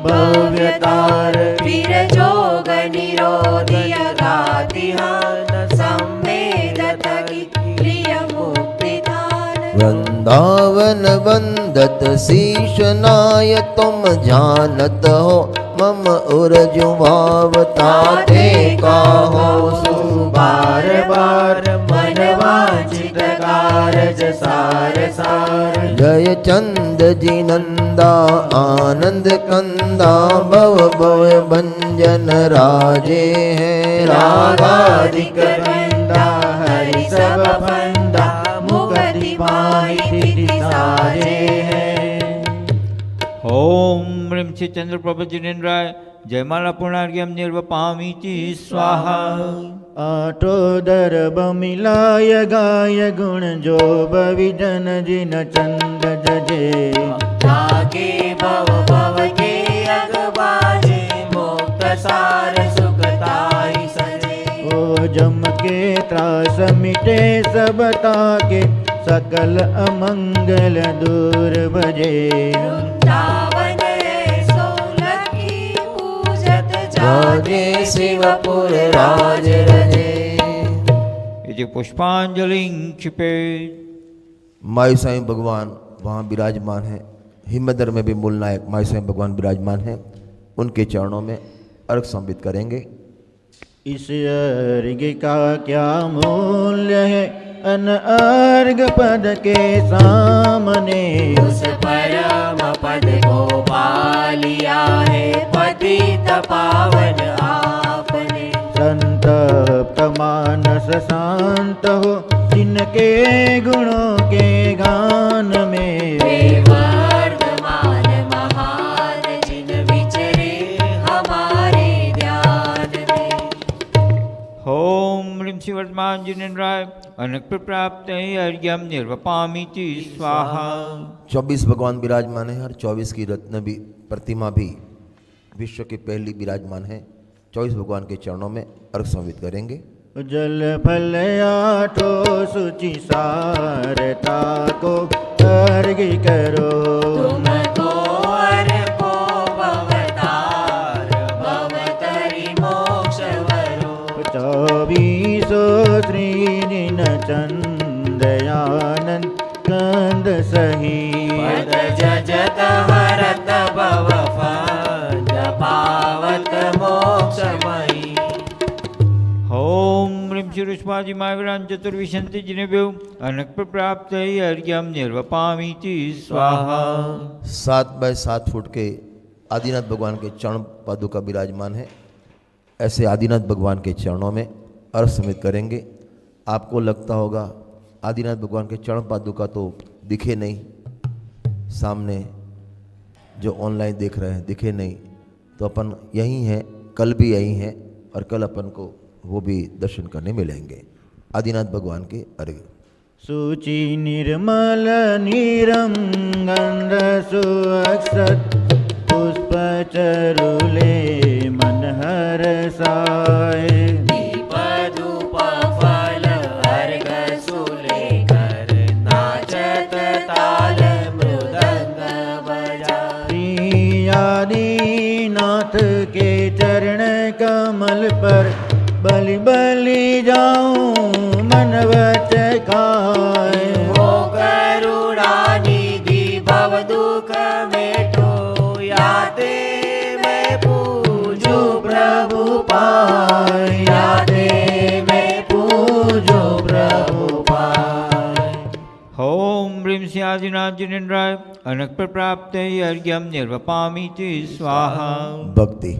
भव्यतार। फिर जोग निरोधी अघातिहान संवेदत प्रिय मुक्ति दान। वृंदावन वंदत शीश नाय तुम जानत हो मम उरजु भावताते का हो सु बार बार मन वांछित कारज सार सार। जय चंद जी नंदा आनंद कंदा भव भव भंजन राजे हैं रागाधिक बंदा हरि सब फंदा मुक्ति पाई स्थिति साजे हैं। ओम ह्रीं श्री चंद्रप्रभ जिनेन्द्राय जयमाला पूर्णार्घ्यम निर्वपामीति स्वाहा। आठोदर बमिलाय गाय गुण जो बविजन जिन चंद जजे। ताके भव भव के अगबाजे मुक्त सार सुखताई सजे। ओ जम के त्रास मिटे सब ताके सकल अमंगल दूर भजे। वृंदावन सोलकी पूजत जाजे शिवपुर राज रजे। इति पुष्पांजलि क्षिपेत्। माई साईं भगवान वहाँ विराजमान हैं। हिम्मतनगर में भी मूल नायक माई साईं भगवान विराजमान हैं। उनके चरणों में अर्घ समर्पित करेंगे। इस अर्घ का क्या मूल्य है अन अर्घ पद के सामने। उस परम पद को पा लिया है पतित पावन आपने। संत तप्त मानस शांत हो, जिनके गुणों के गान में वे वर्धमान महान जिन विचरे हमारे ध्यान में। ओम ह्रीं श्री वर्तमान जिनेन्द्राय अनक प्राप्त अर्घ्यम निर्वपामीति स्वाहा। 24 भगवान विराजमान है और 24 की रत्न भी प्रतिमा भी विश्व की पहली विराजमान है। 24 भगवान के चरणों में अर्घ समर्पित करेंगे। जल फल आठो सुचि सारता को अर्घ करो, तुमको अर्पो भवतार भवतरि मोक्ष वरो। 24 श्री जिन चंदयानंद कंद सही, पद जजत हरत भव फद पावत मोक्षमयी। ओम ह्रीं श्री रुष्मादि माविरान चतुर्विशंति जिनेभ्यो अनक प्राप्त अर्घ्यम निर्वपामीति स्वाहा। 7 बाय 7 फुट के आदिनाथ भगवान के चरण पादुका विराजमान है। ऐसे आदिनाथ भगवान के चरणों में अर्घ समर्पित करेंगे। आपको लगता होगा आदिनाथ भगवान के चरण पादुका तो दिखे नहीं, सामने जो ऑनलाइन देख रहे हैं दिखे नहीं, तो अपन यहीं हैं, कल भी यहीं हैं और कल अपन को वो भी दर्शन करने मिलेंगे। आदिनाथ भगवान के अर्घ्य। सुचि निर्मल निरंगन सुअक्षत पुष्प चरुले मन हरसाए, दीप धूप फल अर्घ सुलेकर नाचत ताल मृदंग बजाए। श्री आदिनाथ के चरण कमल पर बलि बलि जाऊं मन वचकाए, हो करुणा निधि भव दुख मेटो याते मैं पूजू प्रभु पाए। याते मैं पूजू प्रभु पाए। ओम ह्रीं श्री आदिनाथ जिनेन्द्राय अनक प्राप्त अर्घ्यम निर्वपामीति स्वाहा। भक्ति।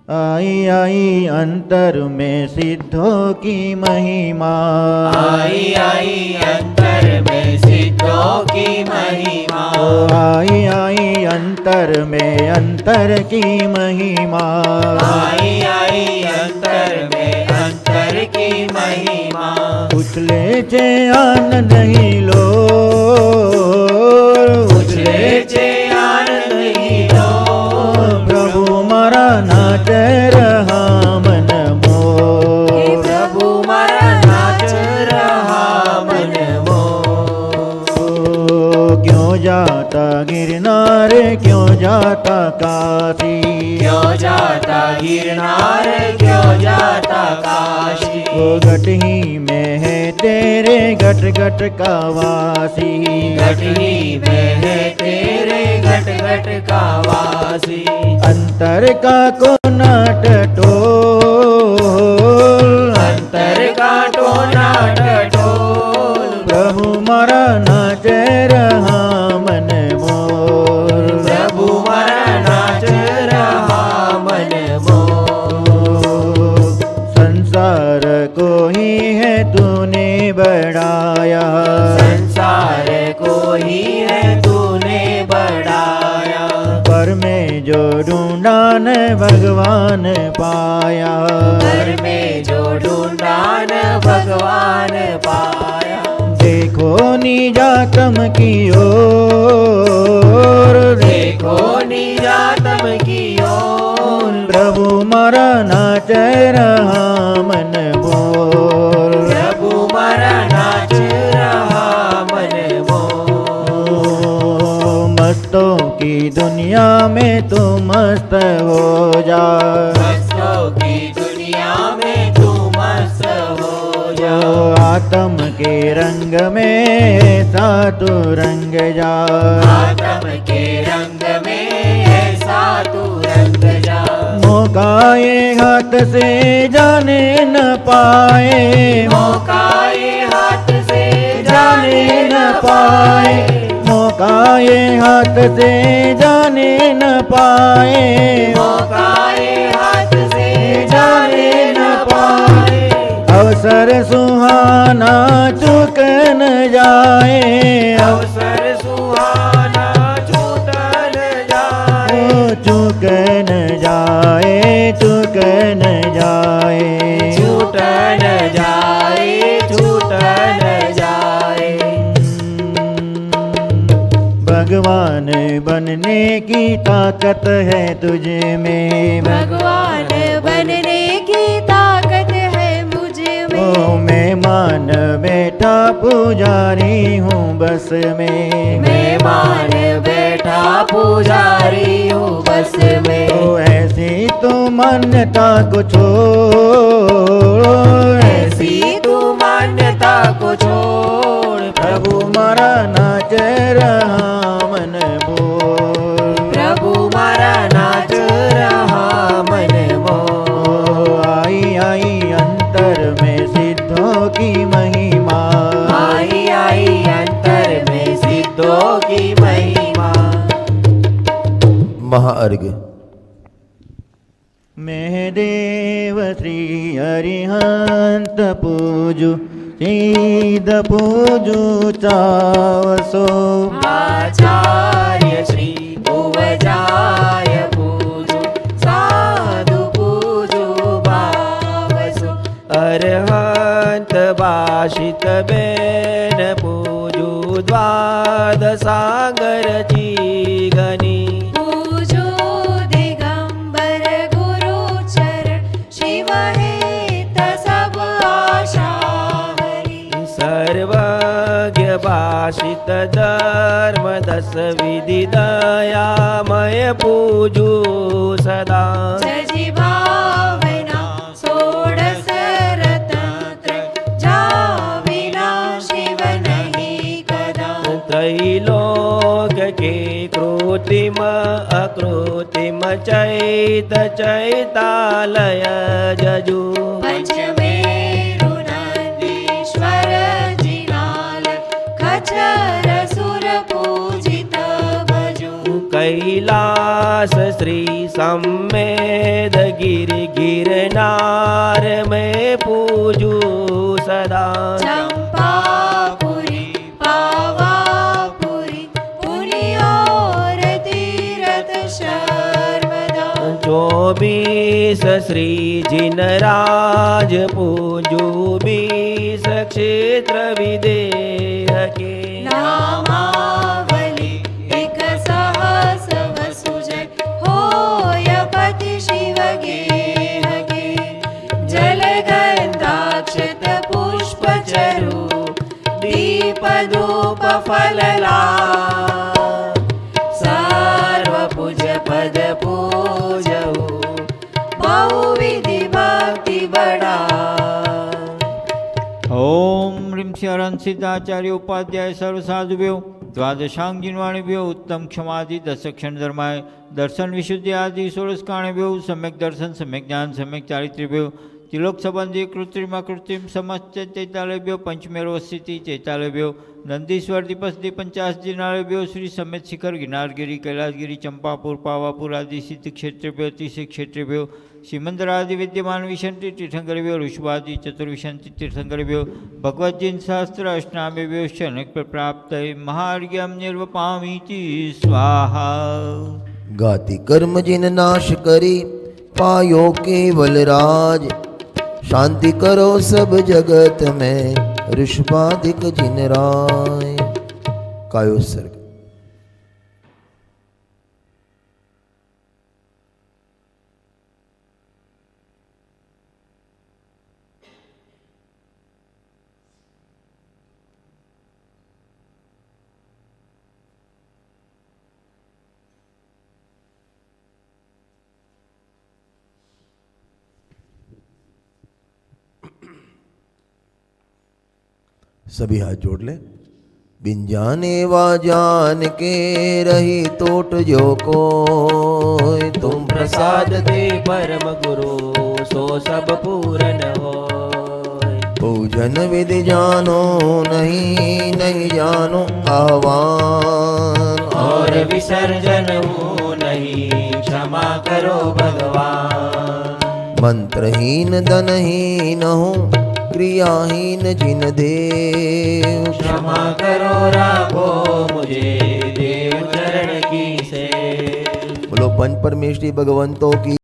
आई आई अंतर में सिद्धों की महिमा, आई आई अंतर में सिद्धों की महिमा। आई आई अंतर में अंतर की महिमा, आई आई अंतर में अंतर की महिमा। उछले चे आनंद ही लो, उछले चे आनंद ही लो। प्रभु मारा नाच रहा मन मोर, प्रभु मारा नाच रहा मन मोर। क्यों जाता गिरनार क्यों जाता काशी, क्यों जाता गिरनार क्यों जाता काशी। वो घट ही में है तेरे घट घट का वासी, घट ही में है तेरे घट घट का वासी। अंतर का कोना टटोल, अंतर का टोना टटोल। प्रभु मारा नाच रहा मन मोर, प्रभु मारा नाच रहा मन मोर। संसार को ही है तूने बढ़ाया, संसार को ही है तूने बढ़ाया। पर में जो ढूंढा न भगवान पाया, घर में जो ढूंढा न भगवान पाया। देखो निजातम की ओर, देखो निजातम की ओर। प्रभु मारा नाच रहा मन मोर, प्रभु मारा नाच रहा मन मोर। मस्तों की दुनिया में तू मस्त हो जा, मस्तों की दुनिया में तू मस्त हो जा। आत्म के रंग में ऐसा तू रंग जा, आत्म के रंग में ऐसा तू रंग जा। मौका ये हाथ से जाने न पाए, मौका ये हाथ से जाने न पाए, मौका मौकाए हाथ से जाने न पाए, मौकाए हाथ से जाने न पाए, अवसर सुहाना चूक न जाए, अवसर सुहाना छूट न जाए, चूक न जाए, चूक न जाए। छूट न जाए, छूट न जाए। भगवान बनने की ताकत है तुझ में, भगवान बनने की ताकत है मुझ में। ओ मैं मान बैठा पुजारी हूँ बस में, मैं मान बैठा पुजारी हूँ बस में। तो ऐसी तू मान्यता को छोड़, ऐसी तू मान्यता को छोड़, प्रभु मारा नाच रहा मन बोल, प्रभु मारा नाच रहा मन मोह। आई आई अंतर में सिद्धों की महिमा, आई आई अंतर में सिद्धों की महिमा। महाअर्घ। मैं देव श्री अरिहंत पूजु सीध पूजु चावसो, आचार्य श्री उवजाय पूजु साधु पूजु भावसु। अरहंत भाषित बेन पूजु द्वादशांगर चीगनी, पूजो दिगंबर गुरु चरण, शिव हेत सब आशा हरि। सर्वज्ञ भाषित धर्म दस विधि दयामय पूजु सदा, जजी भावना षोडश रतन, जाविना शिव नहीं कदा। त्रैलोक के कृत्रिम अकृत्रिम चैत चैतालय जजु, पंचमेरु नंदीश्वर जिनाल, खचर सुर पूजित भजु। कैलास श्री सम्मेद गिर गिरनार में पूजु सदा, चंपापुरी पावापुरी, पुनि और तीरथ सर्वदा। 24 श्री जिनराज पूजु 20 क्षेत्र विदेह के, नामावली एक सहस वसुजय, होय पति शिव गेह गे। जल गंधाक्षत पुष्प चरु, दीप धूप फलला। सर्व पूज पद पूजहु, बहुविधि भक्ति बढ़ा। ओम ह्रीं शरण सिद्धाचार्य उपाध्याय सर्व साधुभ्यो द्वादशांग जिनवाणीभ्यो उत्तम क्षमादि दशक्षण धर्माय दर्शन विशुद्धि आदि षोडश कारणभ्यो सम्यक दर्शन सम्यक ज्ञान सम्यक चारित्र्यभ्यो त्रिलोक संबंधी कृत्रिम अकृत्रिम समस्त चैतालयभ्यो पंचमेरो स्थिति चैतालयभ्यो नंदीश्वर दीपस्दी 50 जिनालयभ्यो श्री समेत शिखर गिरनारगिरी कैलासगिरी चंपापुर पावापुर आदि सिद्ध क्षेत्रेभ्यो तीर्थ क्षेत्रेभ्यो सिमंदर आदि विद्यमान विशंति तीर्थंकरेभ्यो ऋषभादि चतुर्विशंति तीर्थंकरेभ्यो भगवद्जिन सहस्त्र अष्टामेभ्यो शनक प्राप्त महार्घ्यम निर्वपामीति स्वाहा। गाति कर्म जिन नाश करी पायो केवल राज, शांति करो सब जगत में ऋषभाधिक जिन राय। कायोत्सर्ग। सभी हाथ जोड़ ले। बिन जाने वा जान के रही तोट जो को, तुम प्रसाद दे परम गुरु सो सब पूरन हो। पूजन विधि जानो नहीं नहीं जानो आह्वान। और विसर्जन हूँ नहीं, क्षमा करो भगवान। मंत्रहीन धनहीन हूँ, क्रियाहीन जिन देव। क्षमा करो राखो मुझे, देव चरण की से। बोलो पंच परमेश्वरी भगवंतों की